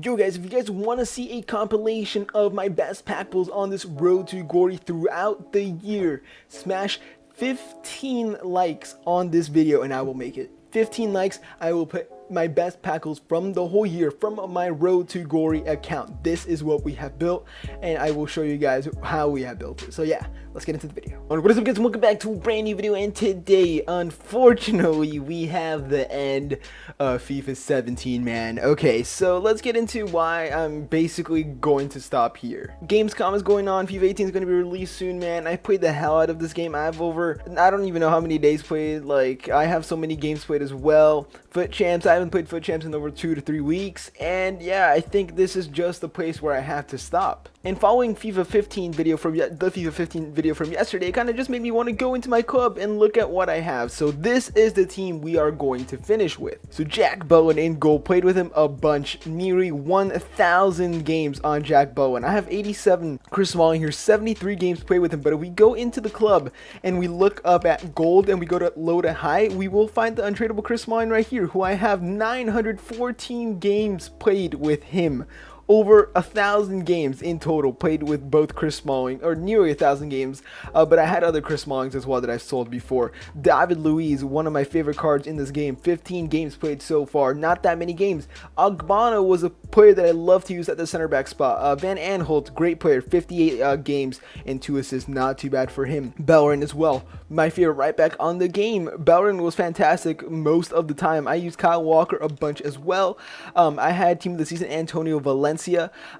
Yo guys, if you guys want to see a compilation of my best pack pulls on this road to glory throughout the year, smash 15 likes on this video and I will make it. 15 likes, I will put my best pack pulls from the whole year from my road to glory account. This is what we have built and I will show you guys how we have built it. So yeah, let's get into the video. What is up guys, welcome back to a brand new video, and today unfortunately we have the end of FIFA 17, man. Okay, so let's get into why I'm basically going to stop here. Gamescom is going on, FIFA 18 is going to be released soon, man. I played the hell out of this game. I have over, I don't even know how many days played. Like, I have so many games played as well. Foot Champs, I haven't played Foot Champs in over 2 to 3 weeks, and yeah, I think this is just the place where I have to stop. And following FIFA 15 video from the FIFA 15 video from yesterday, it kind of just made me want to go into my club and look at what I have. So this is the team we are going to finish with. So Jack Bowen in goal, played with him a bunch, nearly 1,000 games on Jack Bowen. I have 87. Chris Smalling here, 73 games played with him. But if we go into the club and we look up at gold and we go to low to high, we will find the untradeable Chris Smalling right here, who I have 914 games played with him. Over 1,000 games in total played with both Chris Smalling, or nearly 1,000 games, but I had other Chris Smallings as well that I've sold before. David Luiz, one of my favorite cards in this game, 15 games played so far, not that many games. Ogbonna was a player that I love to use at the center back spot. Van Aanholt, great player, 58 games and 2 assists, not too bad for him. Bellerin as well, my favorite right back on the game. Bellerin was fantastic most of the time. I used Kyle Walker a bunch as well. I had team of the season Antonio Valencia,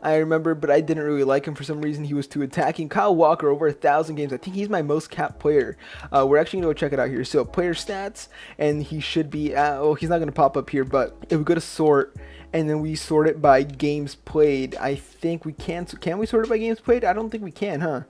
I remember, but I didn't really like him for some reason. He was too attacking. Kyle Walker, over 1,000 games. I think he's my most capped player. We're actually going to go check it out here. So player stats, and he should be oh, he's not going to pop up here, but if we go to sort and then we sort it by games played, I think we can. So can we sort it by games played? I don't think we can, huh?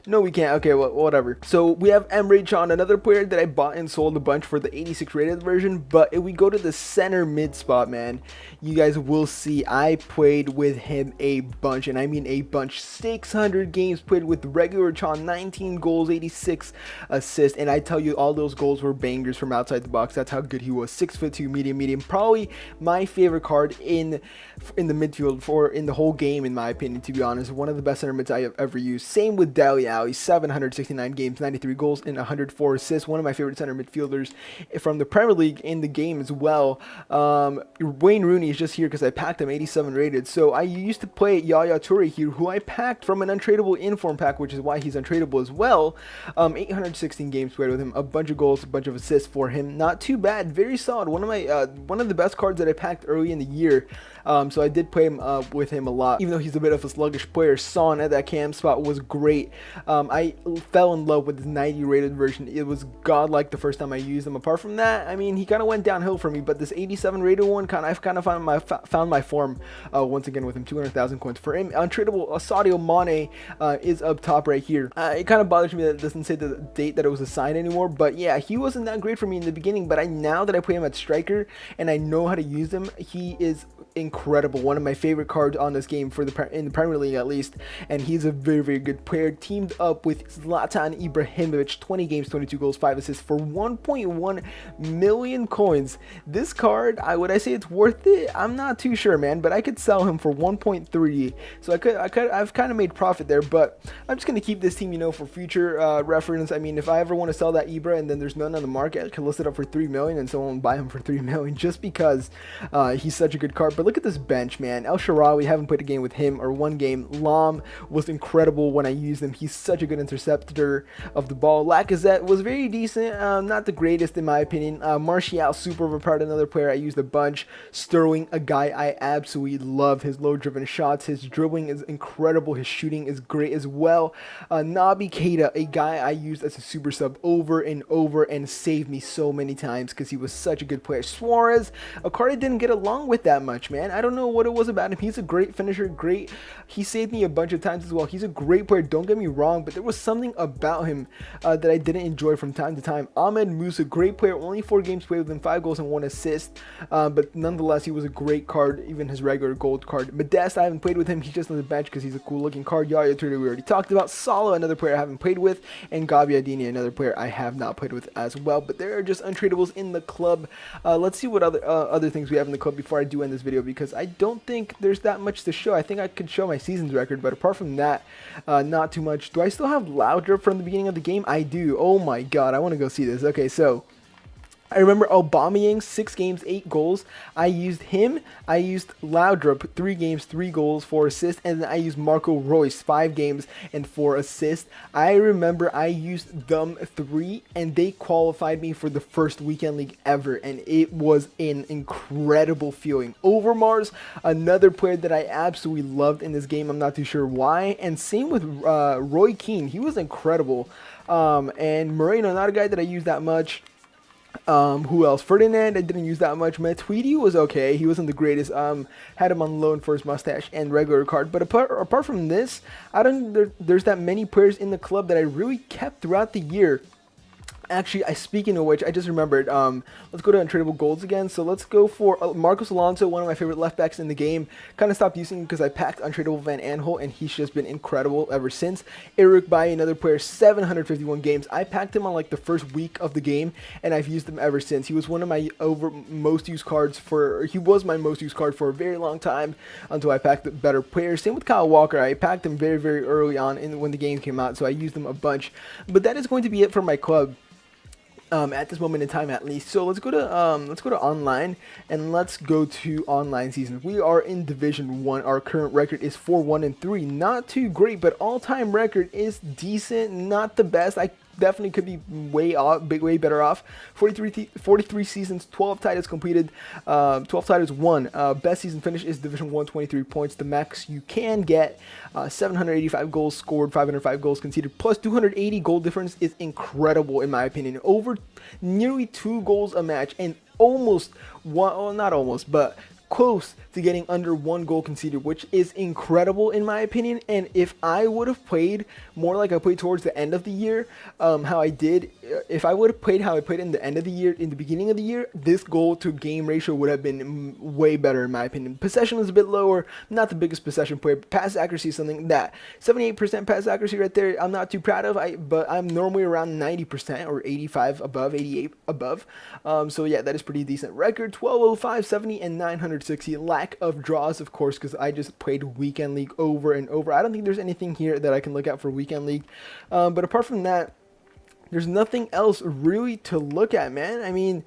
No, we can't. Okay, well, whatever. So we have Emre Can, another player that I bought and sold a bunch for the 86 rated version. But if we go to the center mid spot, man, you guys will see I played with him a bunch, and I mean a bunch. 600 games played with regular Can, 19 goals, 86 assists, and I tell you, all those goals were bangers from outside the box. That's how good he was. 6'2", medium. Probably my favorite card in the midfield in the whole game, in my opinion. To be honest, one of the best center mids I have ever used. Same with Dali. 769 games, 93 goals, and 104 assists. One of my favorite center midfielders from the Premier League in the game as well. Wayne Rooney is just here because I packed him 87 rated. So I used to play Yaya Toure here, who I packed from an untradeable inform pack, which is why he's untradeable as well. 816 games played with him, a bunch of goals, a bunch of assists for him. Not too bad, very solid. One of the best cards that I packed early in the year. So I did play him with him a lot, even though he's a bit of a sluggish player. Son at that cam spot was great. I fell in love with his 90 rated version. It was godlike the first time I used him. Apart from that, I mean, he kind of went downhill for me, but this 87 rated one, I've kind of found my form once again with him. 200,000 coins for him. Untradeable Sadio Mane is up top right here. It kind of bothers me that it doesn't say the date that it was assigned anymore, but yeah, he wasn't that great for me in the beginning, but now that I play him at striker and I know how to use him, he is incredible. One of my favorite cards on this game in the Premier League at least, and he's a very good player. Teamed up with Zlatan Ibrahimovic, 20 games, 22 goals, 5 assists for 1.1 million coins. This card, would I say it's worth it? I'm not too sure, man, but I could sell him for 1.3, so I've kind of made profit there. But I'm just gonna keep this team, you know, for future reference. I mean, if I ever want to sell that Ibra and then there's none on the market, I can list it up for 3 million and someone will buy him for 3 million just because he's such a good card. But look at this bench, man. El Shaarawy, haven't played a game with him, or one game. Lam was incredible when I used him. He's such a good interceptor of the ball. Lacazette was very decent, not the greatest in my opinion. Martial, super overpowered, another player I used a bunch. Sterling, a guy I absolutely love. His low driven shots, his dribbling is incredible, his shooting is great as well. Naby Keita, a guy I used as a super sub over and over and saved me so many times because he was such a good player. Suarez, a card I didn't get along with that much, man. I don't know what it was about him. He's a great finisher, he saved me a bunch of times as well. He's a great player, don't get me wrong, but there was something about him that I didn't enjoy from time to time. Ahmed Musa, great player, only 4 games played with him, 5 goals and 1 assist, but nonetheless he was a great card, even his regular gold card. Modeste, I haven't played with him, he's just on the bench because he's a cool looking card. Yaya Toure, we already talked about. Salah, another player I haven't played with, and Gabi Adini, another player I have not played with as well. But there are just untradeables in the club. Let's see what other things we have in the club before I do end this video, because because I don't think there's that much to show. I think I could show my season's record, but apart from that, not too much. Do I still have Loudrop from the beginning of the game? I do. Oh my god, I want to go see this. Okay, so I remember Aubameyang, 6 games, 8 goals. I used him. I used Loudrop, 3 games, 3 goals, 4 assists. And then I used Marco Reus, 5 games and 4 assists. I remember I used them 3 and they qualified me for the first weekend league ever. And it was an incredible feeling. Overmars, another player that I absolutely loved in this game. I'm not too sure why. And same with Roy Keane. He was incredible. And Moreno, not a guy that I used that much. Who else? Ferdinand, I didn't use that much. Matuidi was okay. He wasn't the greatest. Had him on loan for his mustache and regular card. But apart from this, there's that many players in the club that I really kept throughout the year. Actually, speaking of which, I just remembered, let's go to untradeable golds again. So let's go for Marcos Alonso, one of my favorite left backs in the game. Kind of stopped using him because I packed untradeable Van Aanholt, and he's just been incredible ever since. Eric Bailly, another player, 751 games. I packed him on like the first week of the game, and I've used him ever since. He was one of my most used cards he was my most used card for a very long time until I packed the better players. Same with Kyle Walker. I packed him very, very early on when the game came out, so I used him a bunch. But that is going to be it for my club. At this moment in time, at least. So let's go to online, and let's go to online seasons. We are in Division 1. Our current record is 4-1-3. Not too great, but all-time record is decent. Not the best. I definitely could be way better off. 43 seasons, 12 titles completed, 12 titles won. Best season finish is Division 1, 23 points. The max you can get, 785 goals scored, 505 goals conceded, plus 280 goal difference is incredible in my opinion. Over nearly 2 goals a match, and almost one, well, not almost, but close to getting under 1 goal conceded, which is incredible in my opinion. And if I would have played more like I played towards the end of the year, how I did, if I would have played how I played in the end of the year, in the beginning of the year, this goal to game ratio would have been way better in my opinion. Possession was a bit lower, not the biggest possession player, but pass accuracy is something that 78% pass accuracy right there, I'm not too proud of. But I'm normally around 90% or 85 above, 88 above. So yeah, that is pretty decent record. 1205, 70, and 960. Lack of draws, of course, because I just played weekend league over and over. I don't think there's anything here that I can look at for weekend league, but apart from that, there's nothing else really to look at, man. I mean,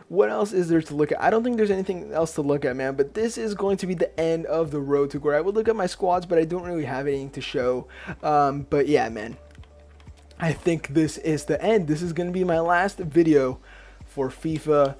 what else is there to look at? I don't think there's anything else to look at, man. But this is going to be the end of the road to glory. I would look at my squads, but I don't really have anything to show. But yeah, man, I think this is the end. This is going to be my last video for FIFA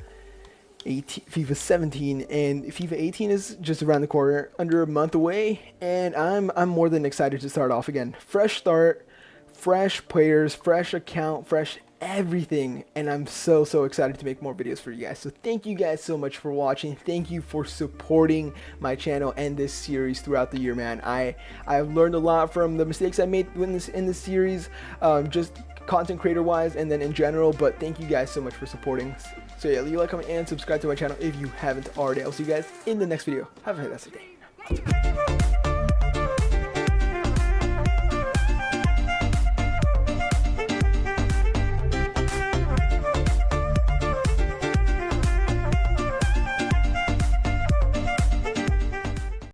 17, and FIFA 18 is just around the corner, under a month away, and I'm more than excited to start off again. Fresh start, fresh players, fresh account, fresh everything, and I'm so excited to make more videos for you guys. So thank you guys so much for watching. Thank you for supporting my channel and this series throughout the year, man. I've learned a lot from the mistakes I made in this series, just content creator wise and then in general, but thank you guys so much for supporting. So yeah, leave a like, comment, and subscribe to my channel if you haven't already. I'll see you guys in the next video. Have a fantastic day.